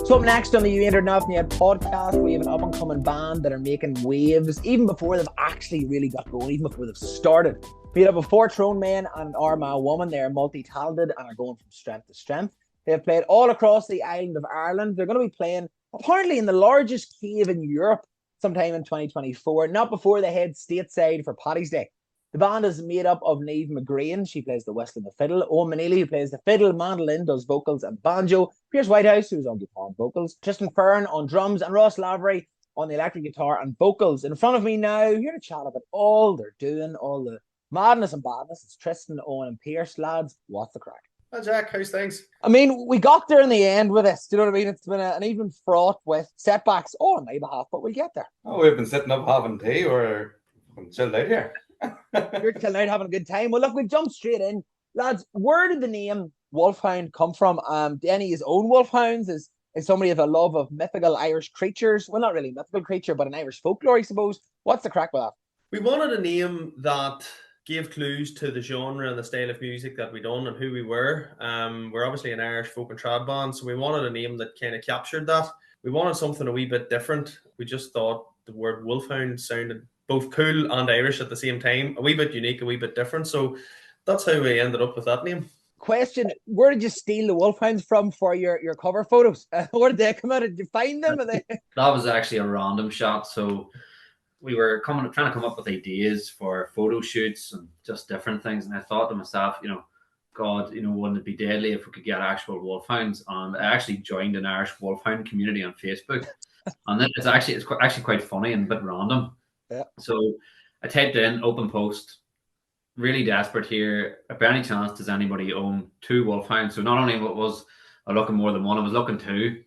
So up next on the You Ain't Heard Nothing Yet podcast, we have an up-and-coming band that are making waves even before they've actually really got going, even before they've started. We have a four-throne man and Armagh woman. They're multi-talented and are going from strength to strength. They have played all across the island of Ireland. They're going to be playing apparently in the largest cave in Europe sometime in 2024, not before they head stateside for Paddy's Day. The band is made up of Niamh McGrain, she plays the whistle and the fiddle, Owen Maneely, who plays the fiddle, mandolin, does vocals and banjo, Pierce Whitehouse, who's on guitar and vocals, Tristan Fern on drums, and Ross Lavery on the electric guitar and vocals. In front of me now, here to chat about all they're doing, all the madness and badness. It's Tristan, Owen and Pierce. Lads, what's the crack? Hi Jack, how's things? I mean, we got there in the end with this. Do you know what I mean? It's been an evening fraught with setbacks all on my behalf, but we'll get there. Oh, we've been sitting up having tea. We're chilled out here. You're chilling out having a good time. Well, look, we'll jump straight in. Lads, where did the name Wolfhound come from? Any his own Wolfhounds? Is somebody of a love of mythical Irish creatures? Well, not really mythical creature, but an Irish folklore, I suppose. What's the crack with that? We wanted a name that gave clues to the genre and the style of music that we done and who we were. We're obviously an Irish folk and trad band, so we wanted a name that kind of captured that. We wanted something a wee bit different. We just thought the word Wolfhound sounded both cool and Irish at the same time, a wee bit unique, a wee bit different. So that's how we ended up with that name. Question, where did you steal the Wolfhounds from for your cover photos? Where did they come out? Did you find them? That was actually a random shot. So we were trying to come up with ideas for photo shoots and just different things. And I thought to myself, God, wouldn't it be deadly if we could get actual wolfhounds? And I actually joined an Irish wolfhound community on Facebook. And then it's actually quite funny and a bit random. Yeah. So I typed in open post, really desperate here. By any chance, does anybody own two wolfhounds? So not only was I looking more than one, I was looking two,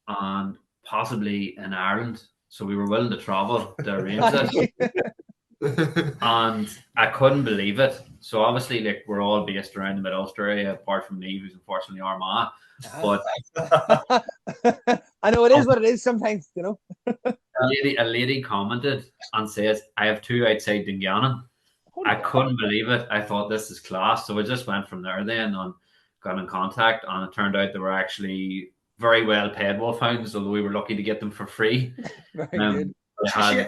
and possibly in Ireland. So we were willing to travel to arrange it. And I couldn't believe it. So obviously, we're all based around the Mid-Ulster area, apart from me, who's unfortunately Armagh. But I know it is what it is sometimes, A lady commented and says, I have two outside Dungannon. I couldn't believe it. I thought this is class. So I just went from there then and got in contact, and it turned out they were actually very well paid wolfhounds, although we were lucky to get them for free. Very good.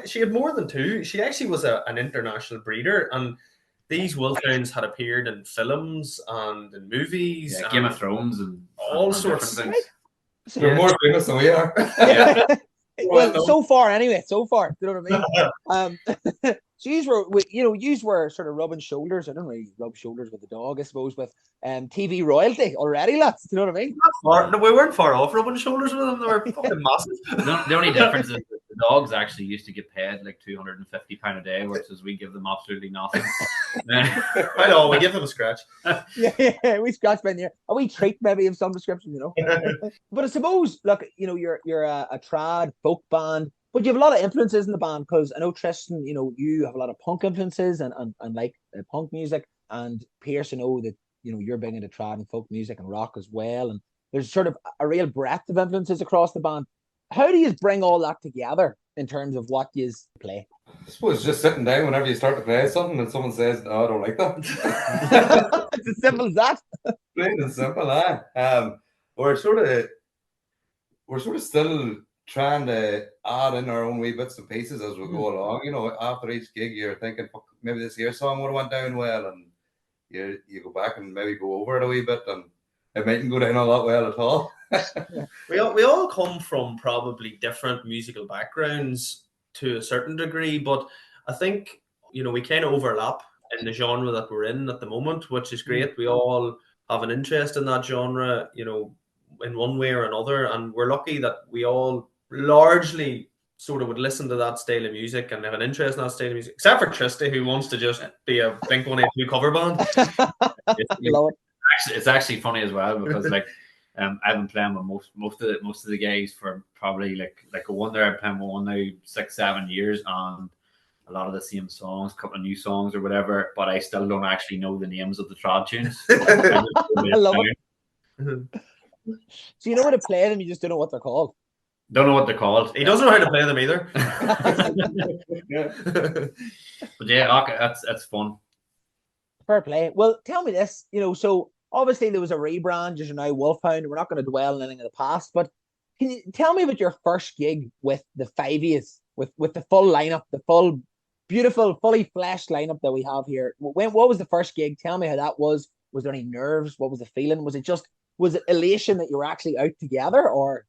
She had more than two. She actually was an international breeder, and these wolfhounds had appeared in films and in movies, Game of Thrones and all sorts of things. They're more famous than we are. Well, so far, you know what I mean? So yous were sort of rubbing shoulders. I don't really rub shoulders with the dog, I suppose, with TV royalty already, lads. You know what I mean? No, we weren't far off rubbing shoulders with them. They were fucking massive. The only difference is that the dogs actually used to get paid like £250 a day, whereas we give them absolutely nothing. I know, we give them a scratch. Yeah, we scratch by there. A wee treat maybe of some description, But I suppose, look, you're a trad folk band, but you have a lot of influences in the band, because I know Tristan, you have a lot of punk influences and like punk music, and Pierce, I know that you're big into trad and folk music and rock as well, and there's sort of a real breadth of influences across the band. How do you bring all that together in terms of what you play? I suppose just sitting down whenever you start to play something and someone says, "No, I don't like that." It's as simple as that. Plain and simple, we're sort of still trying to add in our own wee bits and pieces as we go along. After each gig, you're thinking, maybe this here song would have went down well, and you go back and maybe go over it a wee bit, and it mightn't go down all that well at all. We all come from probably different musical backgrounds to a certain degree, but I think we kind of overlap in the genre that we're in at the moment, which is great. We all have an interest in that genre, in one way or another, and we're lucky that we all largely sort of would listen to that style of music and have an interest in that style of music, except for Tristy, who wants to just be a Blink-182 cover band. It's actually funny as well, because I've been playing with most of the guys for probably like a wonder. I've been playing with one now 6-7 years, and a lot of the same songs, a couple of new songs or whatever, but I still don't actually know the names of the trad tunes. I love it. So you know how to play them, you just don't know what they're called. Don't know what they're called. He doesn't know how to play them either. But yeah, that's fun. Fair play. Well, tell me this, so obviously there was a rebrand, you're now Wolfhound. We're not going to dwell on anything in the past, but can you tell me about your first gig with the Five A's, with the full lineup, the full, beautiful, fully fleshed lineup that we have here? What was the first gig? Tell me how that was. Was there any nerves? What was the feeling? Was it elation that you were actually out together, or?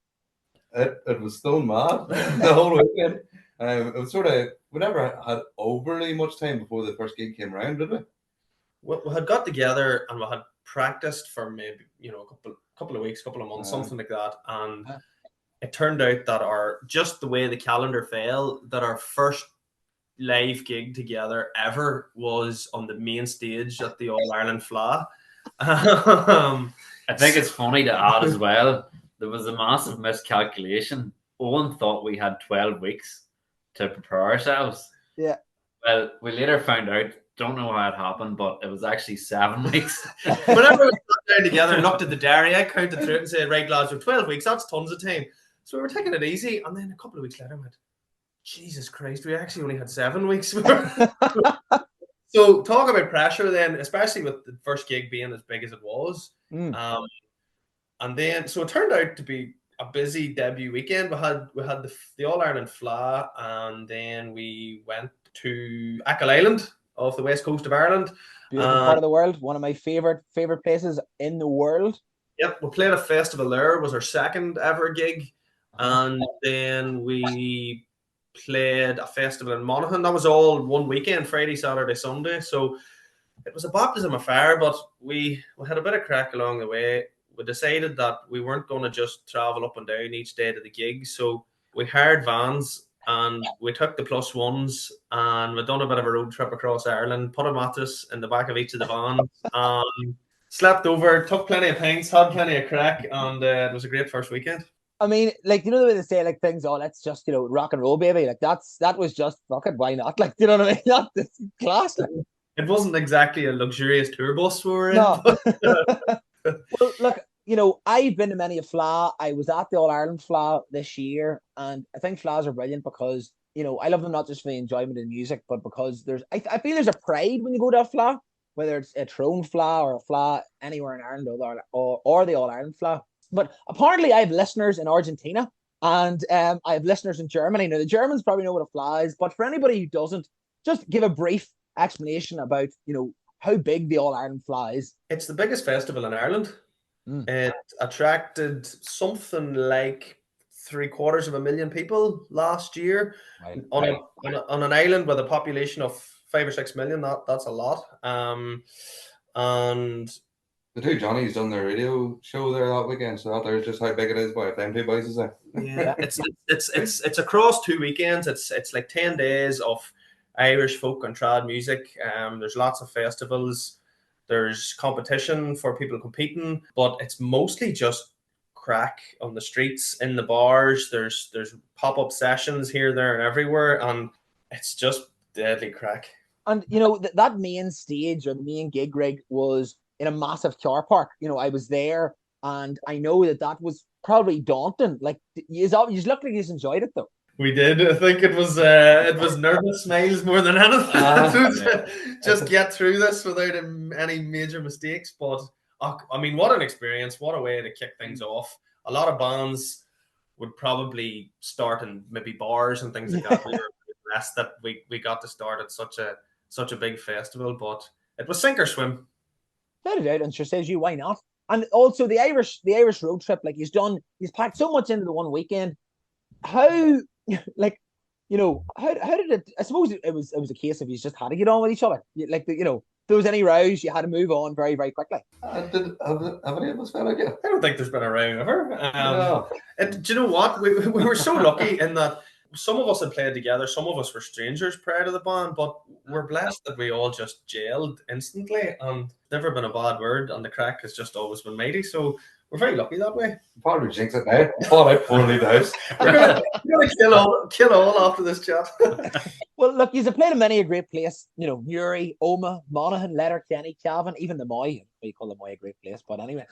It was stone mad the whole weekend. It was sort of, we never had overly much time before the first gig came around, did we? We had got together and we had practiced for maybe a couple of weeks, couple of months, something like that, and it turned out that just the way the calendar fell, that our first live gig together ever was on the main stage at the All Ireland Fla. I think it's funny to add as well, there was a massive miscalculation. Owen thought we had 12 weeks to prepare ourselves. Yeah. Well, we later found out, don't know how it happened, but it was actually 7 weeks. Whenever we sat down together and looked at the diary, I counted through it and said, right, lads, we're 12 weeks, that's tons of time. So we were taking it easy. And then a couple of weeks later, I went, Jesus Christ, we actually only had 7 weeks. So talk about pressure then, especially with the first gig being as big as it was. And then, so it turned out to be a busy debut weekend. We had the All Ireland Fla, and then we went to Achill Island off the west coast of Ireland. Beautiful part of the world. One of my favorite places in the world. Yep, we played a festival there. It was our second ever gig. And then we played a festival in Monaghan. That was all one weekend, Friday, Saturday, Sunday. So it was a baptism of fire, but we had a bit of crack along the way. We decided that we weren't going to just travel up and down each day to the gig. So we hired vans and we took the plus ones and we done a bit of a road trip across Ireland, put a mattress in the back of each of the vans, slept over, took plenty of pints, had plenty of crack, and it was a great first weekend. I mean, like, you know the way they say, like, things, oh, let's just, rock and roll, baby. Like, that was just, fuck it, why not? Like, you know what I mean? That's class. Like. It wasn't exactly a luxurious tour bus we were in. No. Well, look, I've been to many a Fla. I was at the All Ireland Fla this year, and I think Flas are brilliant because, I love them not just for the enjoyment of the music, but because I feel there's a pride when you go to a Fla, whether it's a Tyrone Fla or a Fla anywhere in Ireland or the All Ireland Fla. But apparently I have listeners in Argentina and I have listeners in Germany. Now, the Germans probably know what a Fla is, but for anybody who doesn't, just give a brief explanation about, how big the All Ireland Fla is. It's the biggest festival in Ireland. It attracted something like 750,000 people last year. Right. On an island with a population of 5 or 6 million. That's a lot. And the two Johnnies done their radio show there that weekend, so that there's just how big it is by them two boys there. Yeah, it's across 2 weekends. It's like 10 days of Irish folk and trad music. There's lots of festivals. There's competition for people competing, but it's mostly just crack on the streets, in the bars. There's pop-up sessions here, there, and everywhere, and it's just deadly crack. And that main stage or the main gig rig was in a massive car park. I was there, and I know that was probably daunting. Like, you looked like you enjoyed it though. We did. I think it was nervous smiles more than anything. Just get through this without any major mistakes. But I mean, what an experience! What a way to kick things off. A lot of bands would probably start in maybe bars and things like that. We were blessed that we got to start at such a big festival, but it was sink or swim. Without a doubt, and sure says you, why not? And also the Irish road trip, like he's packed so much into the one weekend. How, like, how did it? I suppose it was a case of you just had to get on with each other. Like, if there was any rows, you had to move on very, very quickly. Have any of us felt like it? I don't think there's been a row ever. No. And do you know what? We were so lucky in that some of us had played together, some of us were strangers prior to the band, but we're blessed that we all just gelled instantly, and never been a bad word, and the crack has just always been mighty. So we're very lucky that way. Probably jinx it now. Fall out before we leave the house. We're gonna kill all after this chat. Well, look, you've played in many a great place. Newry, Omagh, Monaghan, Letterkenny, Cavan, even the Moy. We call the Moy a great place, but anyway,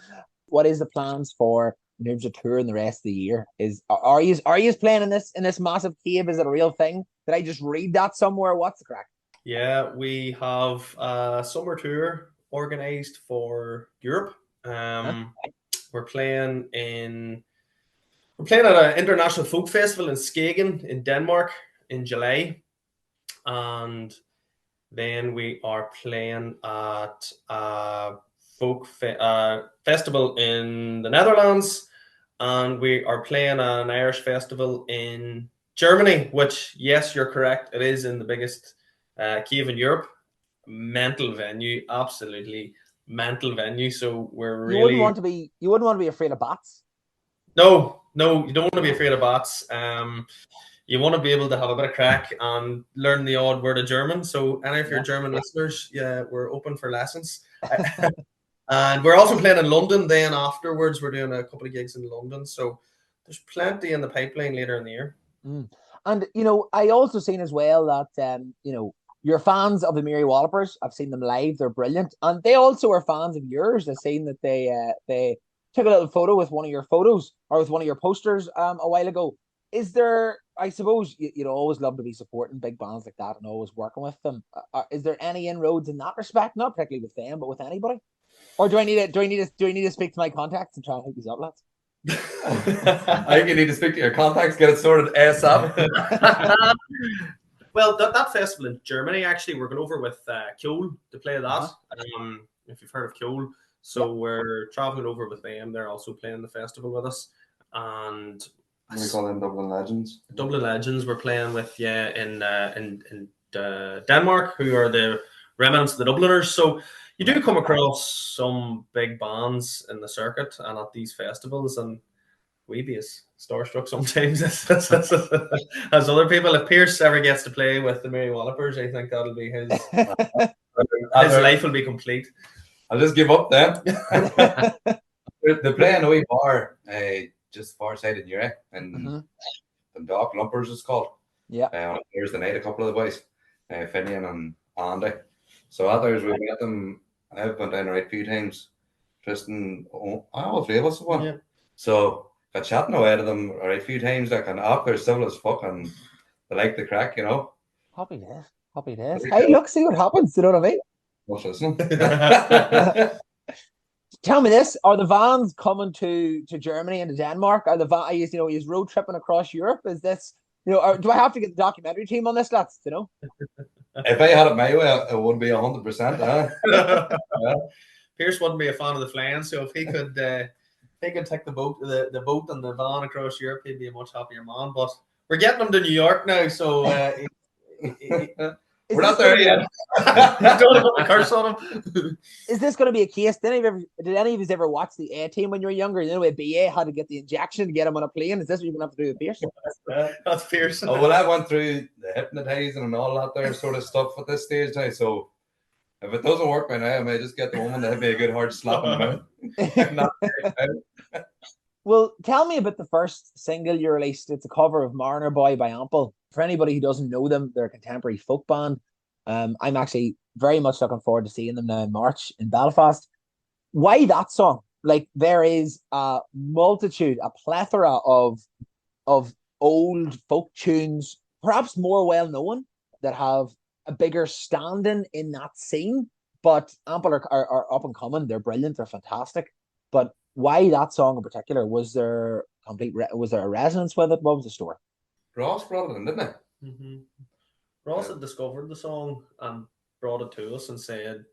what is the plans for in terms of touring the rest of the year? Are you playing in this massive cave? Is it a real thing? Did I just read that somewhere? What's the crack? Yeah, we have a summer tour organised for Europe. We're playing in We're playing at an international folk festival in Skagen in Denmark in July, and then we are playing at a festival in the Netherlands, and we are playing an Irish festival in Germany, which, yes, you're correct, it is in the biggest cave in Europe. Mental venue, absolutely mental venue. So we're really... You wouldn't want to be afraid of bats. No, you don't want to be afraid of bats. You want to be able to have a bit of crack and learn the odd word of German. So any of your German listeners, yeah, we're open for lessons. And we're also playing in London. Then afterwards, we're doing a couple of gigs in London. So there's plenty in the pipeline later in the year. And I also seen as well that you're fans of the Mary Wallopers. I've seen them live; they're brilliant, and they also are fans of yours. I've seen that they took a little photo with one of your photos or with one of your posters a while ago. Is there? I suppose you'd always love to be supporting big bands like that and always working with them. Is there any inroads in that respect? Not particularly with them, but with anybody. Or do I need to speak to my contacts and try and hook these up, lads? I think you need to speak to your contacts, get it sorted ASAP. Well, that festival in Germany, actually, we're going over with Kjol to play that. If you've heard of Kjol. So we're traveling over with them. They're also playing the festival with us. And we call them Dublin Legends. Dublin Legends we're playing with, in Denmark, who are the remnants of the Dubliners. So you do come across some big bands in the circuit and at these festivals, and we be as starstruck sometimes as other people. If Pierce ever gets to play with the Mary Wallopers, I think that'll be his life will be complete. I'll just give up then. They play in a wee bar just far side in Ure, and the Dock Lumpers is called. Yeah. On Thursday night, a couple of the boys, Finian and Andy. So others we met them. I've been down a right few times. Tristan, all three of us have won. Yeah. So got chatting away to them a right few times. Like, and they're civil as fuck, and they like the crack, Happy days. Hey, look, see what happens. You know what I mean? What's listening? Tell me this: are the vans coming to Germany and to Denmark? Are the vans, is road tripping across Europe? Is this, do I have to get the documentary team on this, lads? If I had it my way, it would be 100%. Yeah. Pierce wouldn't be a fan of the flying, so if he could take the boat and the van across Europe, he'd be a much happier man. But we're getting him to New York now, so we're not there yet. Don't put the curse on him. Is this going to be a case? Did any of you ever watch the A Team when you were younger? BA had to get the injection to get him on a plane. Is this what you're going to have to do with Pierce? That's Pierce. Oh, well, I went through the hypnotizing and all that there sort of stuff at this stage now. So if it doesn't work by now, I may just get the woman to hit me a good hard slap in the mouth. Well, tell me about the first single you released. It's a cover of Mariner Boy by Ample. For anybody who doesn't know them, they're a contemporary folk band. I'm actually very much looking forward to seeing them now in March in Belfast. Why that song? Like, there is a plethora of old folk tunes, perhaps more well known, that have a bigger standing in that scene. But Ample are up and coming. They're brilliant. They're fantastic. But why that song in particular? Was there a resonance with it? What was the story? Ross brought it in, didn't he? Mm-hmm. Ross had discovered the song and brought it to us and said,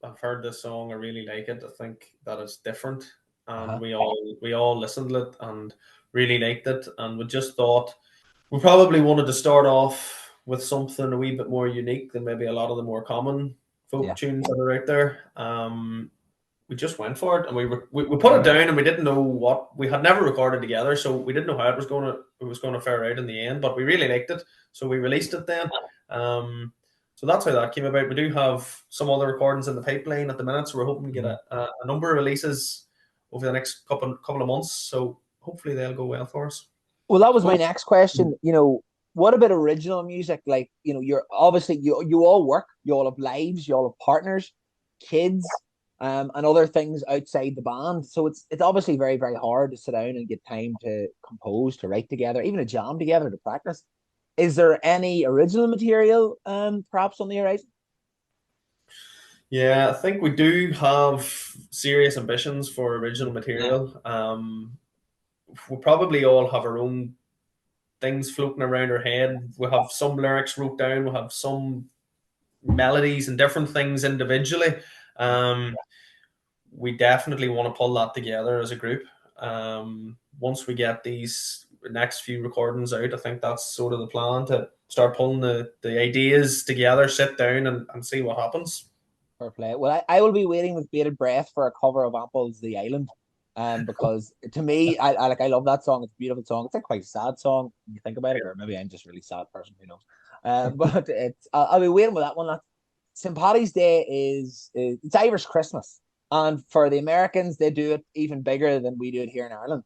"I've heard this song. I really like it. I think that it's different." And we all listened to it and really liked it. And we just thought we probably wanted to start off with something a wee bit more unique than maybe a lot of the more common folk tunes that are out there. We just went for it, and we put it down, and we didn't know what we had never recorded together, so we didn't know how it was going to fare out in the end. But we really liked it, so we released it then. So that's how that came about. We do have some other recordings in the pipeline at the minute, so we're hoping to get a number of releases over the next couple of months. So hopefully they'll go well for us. Well, that was my next question. What about original music? Like, you're obviously you all work, you all have lives, you all have partners, kids. And other things outside the band. So it's obviously very, very hard to sit down and get time to compose, to write together, even to jam together, to practice. Is there any original material perhaps on the horizon? Yeah, I think we do have serious ambitions for original material. we probably all have our own things floating around our head. We have some lyrics wrote down. We have some melodies and different things individually. We definitely want to pull that together as a group. Once we get these next few recordings out, I think that's sort of the plan, to start pulling the ideas together, sit down and see what happens. Fair play. Well, I will be waiting with bated breath for a cover of Apple's The Island. Because to me, I love that song. It's a beautiful song. It's a quite sad song when you think about it, or maybe I'm just a really sad person, who knows. But I'll be waiting with that one. St. Paddy's Day is it's Irish Christmas, and for the Americans, they do it even bigger than we do it here in Ireland.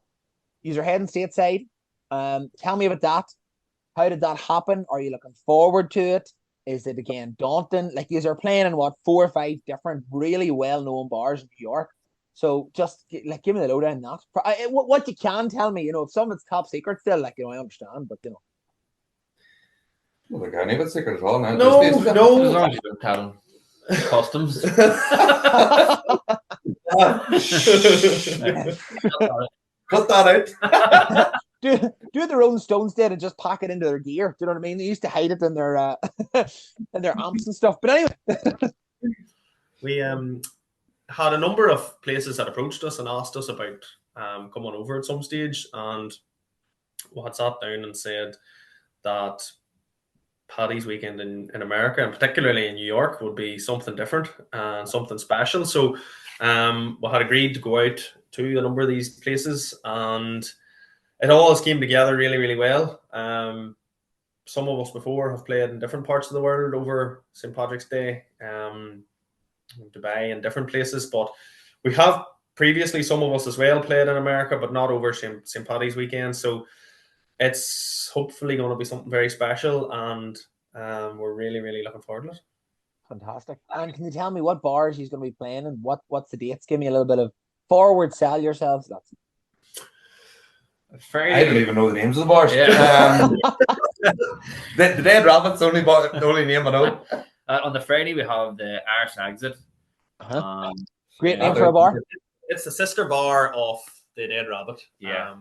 You're heading stateside. Tell me about that. How did that happen? Are you looking forward to it? Is it again daunting? Like, you are playing in 4 or 5 different really well-known bars in New York. So just like, give me the lowdown on that. What you can tell me, if some of it's top secret still, like, I understand, but Well, they can't even secret at all now. No. As long as you don't tell them customs. Cut that out. do the Rolling Stones did and just pack it into their gear. Do you know what I mean? They used to hide it in their in their amps and stuff. But anyway, we had a number of places that approached us and asked us about coming over at some stage, and we had sat down and said that Paddy's weekend in America, and particularly in New York, would be something different and something special. So we had agreed to go out to a number of these places, and it all has came together really, really well. Some of us before have played in different parts of the world over St. Patrick's Day, Dubai and different places, but we have previously, some of us as well, played in America, but not over St. Paddy's weekend. So it's hopefully going to be something very special, and we're really, really looking forward to it. Fantastic. And can you tell me what bars he's going to be playing and what's the dates? Give me a little bit of forward sell yourselves. That's I don't even know the names of the bars. Yeah. The Dead Rabbit's the only name I know. On the Friday, we have the Irish Exit. Great name for a bar. It's the sister bar of the Dead Rabbit. Yeah.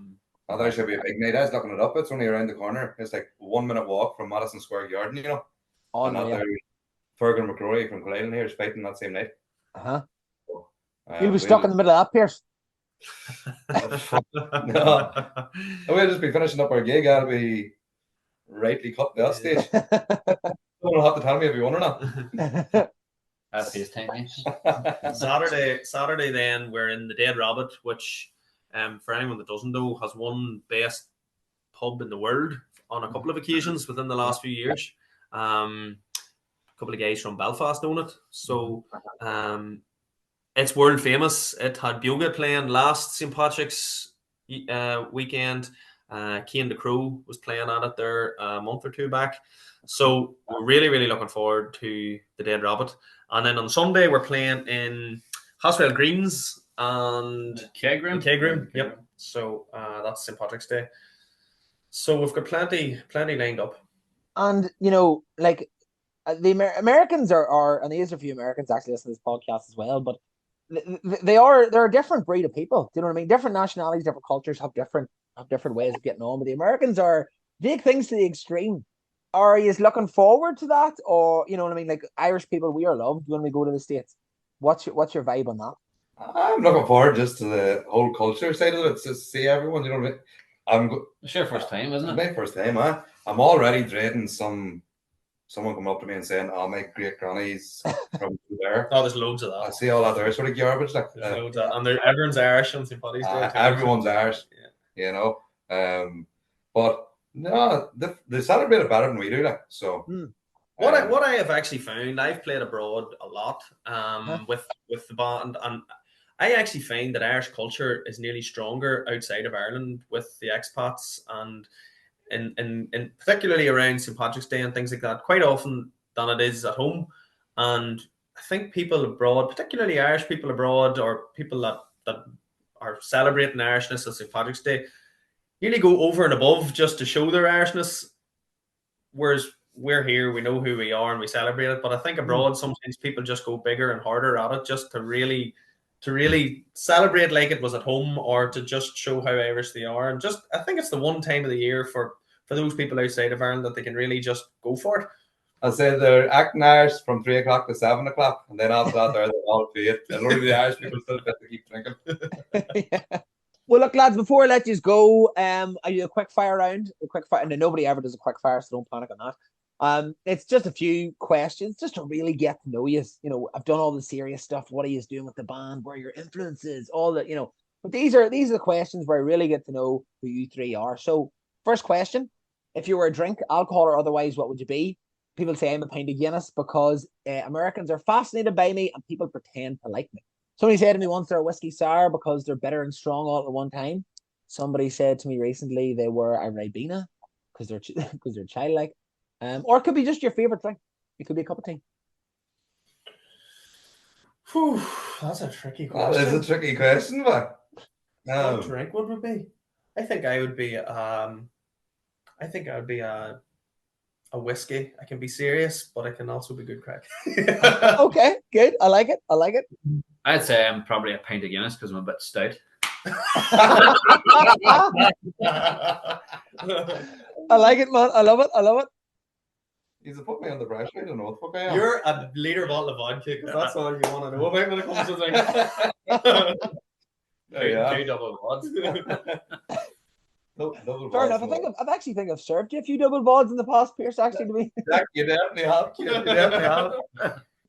I thought it should be a big night. I was looking it up. It's only around the corner. It's like 1 minute walk from Madison Square Garden, Oh, and no, yeah. Fergal McCrory from Cullean here is fighting that same night. You'll be stuck in the middle of that, Pierce. No. We'll just be finishing up our gig. I'll be rightly cut to that stage. Someone will have to tell me if you want or not. That's FaceTime. Saturday then we're in the Dead Rabbit, which for anyone that doesn't know, has won best pub in the world on a couple of occasions within the last few years. A couple of guys from Belfast own it. So it's world famous. It had Bioga playing last St. Patrick's weekend. Cian the Crow was playing at it there a month or two back. So we're really, really looking forward to the Dead Rabbit. And then on Sunday, we're playing in Haswell Greens and Kegroom. Yep. So that's St. Patrick's Day. So we've got plenty lined up. And, like the Americans are, and there's a few Americans actually listen to this podcast as well, but they're a different breed of people. Do you know what I mean? Different nationalities, different cultures have different ways of getting on. But the Americans take things to the extreme. Are you looking forward to that, or you know what I mean? Like Irish people, we are loved when we go to the States. What's your vibe on that? I'm looking forward just to the whole culture side of it. It's just see everyone. You know what I mean? It's your first time, isn't it? My first time, man. I'm already dreading someone coming up to me and saying, "Oh, my great granny's from there." Oh, there's loads of that. I see all that there sort of garbage. Like, there's loads of that. And everyone's Irish on St. Paddy's Day. Everyone's Irish, but no, they celebrate it better than we do. Like, so. What I have actually found, I've played abroad a lot with the band, and I actually find that Irish culture is nearly stronger outside of Ireland with the expats, and in particularly around St. Patrick's Day and things like that, quite often than it is at home. And I think people abroad, particularly Irish people abroad, or people that are celebrating Irishness on St. Patrick's Day, nearly go over and above just to show their Irishness, whereas we're here, we know who we are and we celebrate it. But I think abroad, sometimes people just go bigger and harder at it just to really to really celebrate like it was at home, or to just show how Irish they are. And just, I think it's the one time of the year for those people outside of Ireland that they can really just go for it. I said they're acting Irish from 3 o'clock to 7 o'clock, and then after that, they're all fit. And only the Irish people still get to keep drinking. Yeah. Well, look, lads, before I let you go, I do a quick fire round. A quick fire, and nobody ever does a quick fire, so don't panic on that. It's just a few questions, just to really get to know you. You know, I've done all the serious stuff. What are you doing with the band? Where are your influences? All that, you know. But these are the questions where I really get to know who you three are. So, first question: if you were a drink, alcohol or otherwise, what would you be? People say I'm a pint of Guinness because Americans are fascinated by me and people pretend to like me. Somebody said to me once they're a whiskey sour because they're bitter and strong all at one time. Somebody said to me recently they were a Ribena because they're childlike. Or it could be just your favorite drink. It could be a cup of tea. Whew, that's a tricky question. That is a tricky question, but what drink would it be? I think I would be a whiskey. I can be serious, but I can also be good crack. Okay, good. I like it. I'd say I'm probably a pint of Guinness because I'm a bit stout. I like it, man. I love it. He's put me on the pressure. I don't know what the fuck I am. You're a liter bottle of vodka because that's all you want to know about when it comes to things. Two double vods. Fair enough. I've actually served you a few double vods in the past, Pierce. Actually, to me. Jack, you definitely have. You definitely have.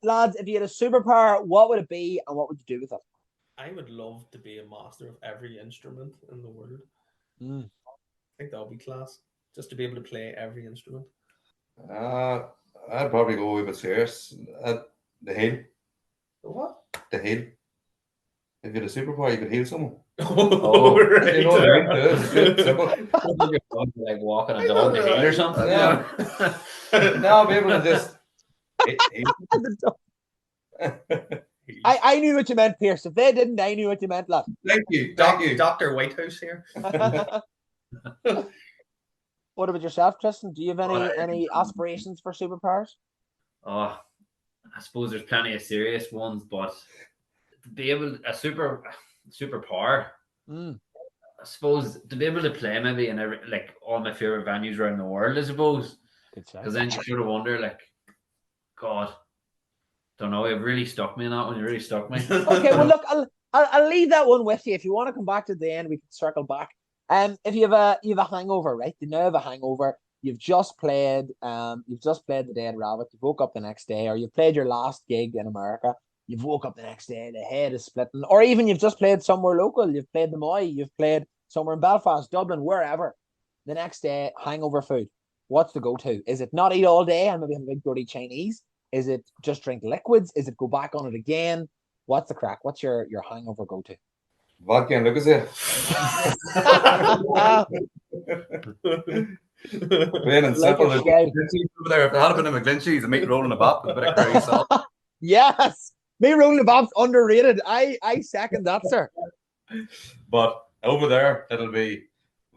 Lads, if you had a superpower, what would it be, and what would you do with it? I would love to be a master of every instrument in the world. I think that would be class. Just to be able to play every instrument. I'd probably go a bit serious. The heal. The what? The heal. If you had a superpower, you could heal someone. Oh, right. You know what I mean? It's simple. Like walking a dog to heal or something. Yeah. Now I'll be able to just. I knew what you meant, Pierce. If they didn't, I knew what you meant, lad. Thank you. Dr. Whitehouse here. What about yourself, Tristan? Do you have any aspirations for superpowers? Oh, I suppose there's plenty of serious ones, but to be able a superpower. I suppose to be able to play maybe in like all my favorite venues around the world, I suppose. Because then you sort of wonder, like, God, don't know. It really stuck me in that one. It really stuck me. Okay, well, look, I'll leave that one with you. If you want to come back to the end, we can circle back. If you have a hangover, right? You now have a hangover. You've just played the Dead Rabbit. You woke up the next day, or you played your last gig in America. You've woke up the next day, the head is splitting, or even you've just played somewhere local. You've played the Moy, you've played somewhere in Belfast, Dublin, wherever. The next day, hangover food. What's the go-to? Is it not eat all day and maybe have a big dirty Chinese? Is it just drink liquids? Is it go back on it again? What's the crack? What's your hangover go-to? Vodka and Lucas Plain and simple. Over there. If there had been a McGlinchey's, a meat roll and a bop with a bit of curry salt. Yes, meat roll and a bop's underrated. I second that, sir. But over there, it'll be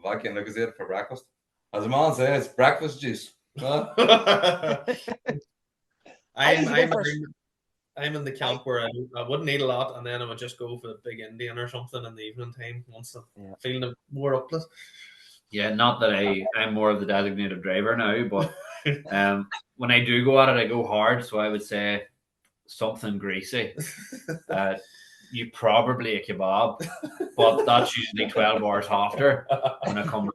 vodka and Lucas for breakfast. As the man says, breakfast juice. I'm in the camp where I wouldn't eat a lot, and then I would just go for a big Indian or something in the evening time once I'm feeling more uplift. Yeah, not that I'm more of the designated driver now, but when I do go at it, I go hard. So I would say something greasy. You probably a kebab, but that's usually 12 hours after when I come with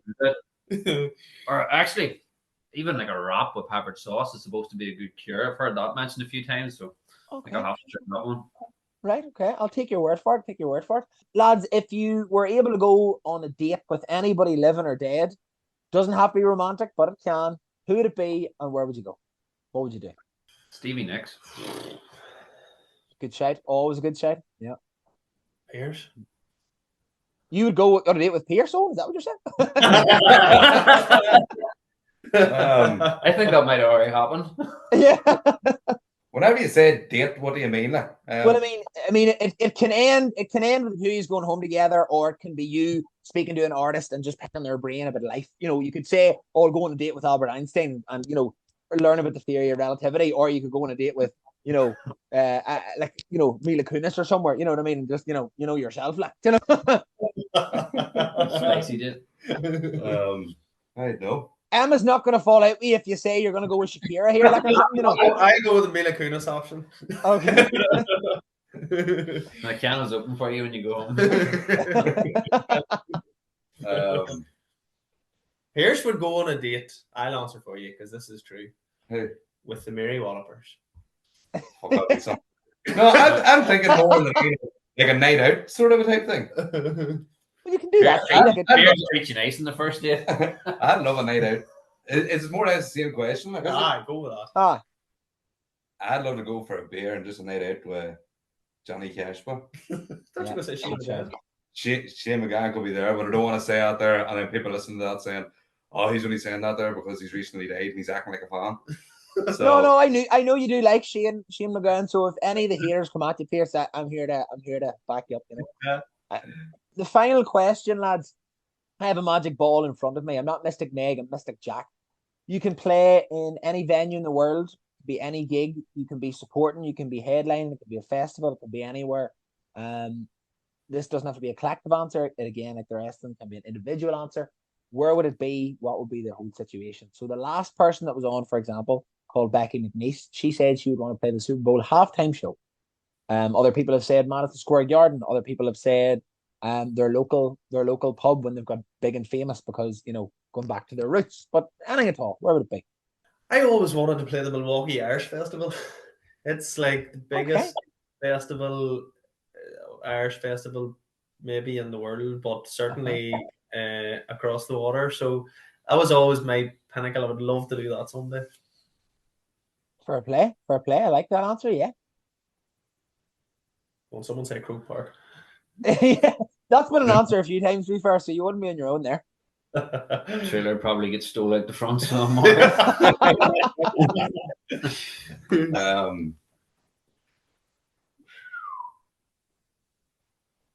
it. Or actually, even like a wrap with peppered sauce is supposed to be a good cure. I've heard that mentioned a few times, so okay. I think I'll have to try that one. Right, okay. I'll take your word for it. Lads, if you were able to go on a date with anybody living or dead, doesn't have to be romantic, but it can, who would it be and where would you go? What would you do? Stevie Nicks. Good shout. Always a good shout. Yeah. Pierce. You would go on a date with Pierce, is that what you're saying? I think that might have already happened. Yeah. Whenever you say date, what do you mean? Well, I mean, it can end with who's going home together, or it can be you speaking to an artist and just picking their brain about life. You know, you could say, "Oh, I'll go on a date with Albert Einstein and learn about the theory of relativity," or you could go on a date with like Mila Kunis or somewhere. You know what I mean? Just yourself, like Spicy did. I know. Emma's not going to fall out with you if you say you're going to go with Shakira here, like or something. I go with the Mila Kunis option. Okay. My channel's open for you when you go home. Here's would go on a date. I'll answer for you because this is true. Who? With the Mary Wallopers. No, I'm thinking more like a night out sort of a type thing. Well, you can do that. Beer's treat you nice in the first date. I'd love a night out. It's more or less the same question. Like, go with that. I'd love to go for a beer and just a night out with Johnny Cashba. Shane McGann could be there, but I don't want to say out there, and then people listen to that saying, "Oh, he's only saying that there because he's recently died and he's acting like a fan." So, no, I know you do like Shane McGann. So if any of the haters come at you, Pierce, I'm here to back you up. The final question, lads. I have a magic ball in front of me. I'm not Mystic Meg, I'm Mystic Jack. You can play in any venue in the world, be any gig. You can be supporting, you can be headlining, it can be a festival, it can be anywhere. This doesn't have to be a collective answer. It again, like the rest of them, can be an individual answer. Where would it be? What would be the whole situation? So the last person that was on, for example, called Becky McNeese, she said she would want to play the Super Bowl halftime show. Other people have said Madison Square Garden. Other people have said their local pub when they've got big and famous because going back to their roots. But anything at all, where would it be? I always wanted to play the Milwaukee Irish Festival. It's like the biggest festival, Irish festival maybe in the world, but certainly across the water. So that was always my pinnacle. I would love to do that someday. Fair play. I like that answer. Yeah. Won't someone say Croke Park? Yeah, that's been an answer a few times, to be fair, so you wouldn't be on your own there. Trailer probably gets stole out the front some I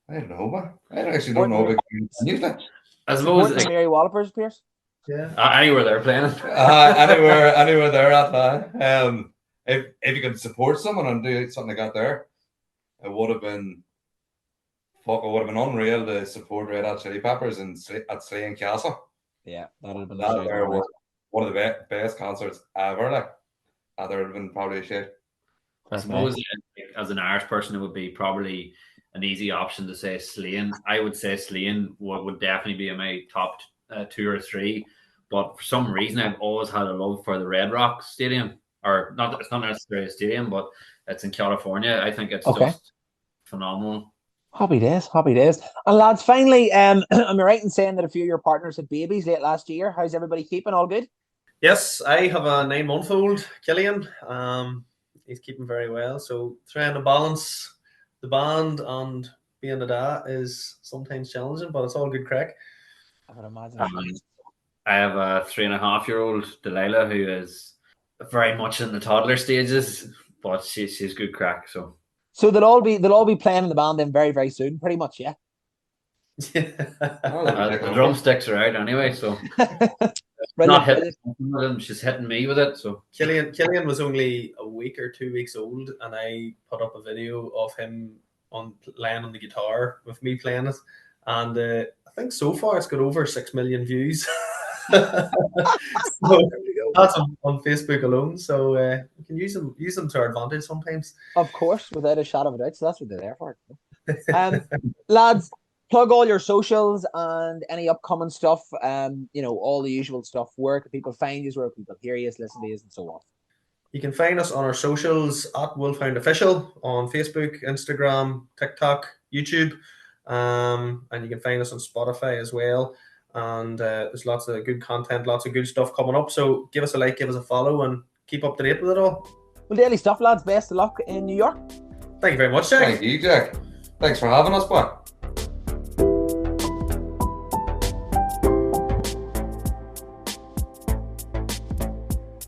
don't know, man. I actually don't know about music. I suppose the Mary Wallopers, Pierce. Yeah. Anywhere they're playing. Anywhere they're at that. If you could support someone and do something like that there, it would have been unreal to support Red Hot Chili Peppers at Slane Castle. Yeah, that would have been one of the best concerts ever. Like, that would have been probably a shit. I suppose as an Irish person, it would be probably an easy option to say Slane. I would say Slane would definitely be in my top 2 or 3. But for some reason, I've always had a love for the Red Rock Stadium. Or not, it's not necessarily a stadium, but it's in California. I think it's just phenomenal. Happy days. And lads, finally, am I right in saying that a few of your partners had babies late last year? How's everybody keeping? All good? Yes, I have a 9-month-old, Killian. He's keeping very well. So trying to balance the band and being a dad is sometimes challenging, but it's all good crack. I would imagine. I have a 3.5-year-old, Delilah, who is very much in the toddler stages, but she's good crack. So they'll all be playing in the band then very, very soon, pretty much, yeah. The drumsticks are out anyway, so not hitting them, she's hitting me with it. So Killian was only a week or 2 weeks old, and I put up a video of him laying on the guitar with me playing it, and I think so far it's got over 6 million views. So that's on Facebook alone, so we can use them to our advantage sometimes. Of course, without a shadow of a doubt. So that's what they're there for. Lads, plug all your socials and any upcoming stuff. All the usual stuff. Where can people find you? Where can people hear you, listen to you, and so on? You can find us on our socials at Wolfhound Official on Facebook, Instagram, TikTok, YouTube, and you can find us on Spotify as well. And there's lots of good content, lots of good stuff coming up. So give us a like, give us a follow, and keep up to date with it all. Well, daily stuff, lads. Best of luck in New York. Thank you very much, Jack. Thank you, Jack. Thanks for having us, boy.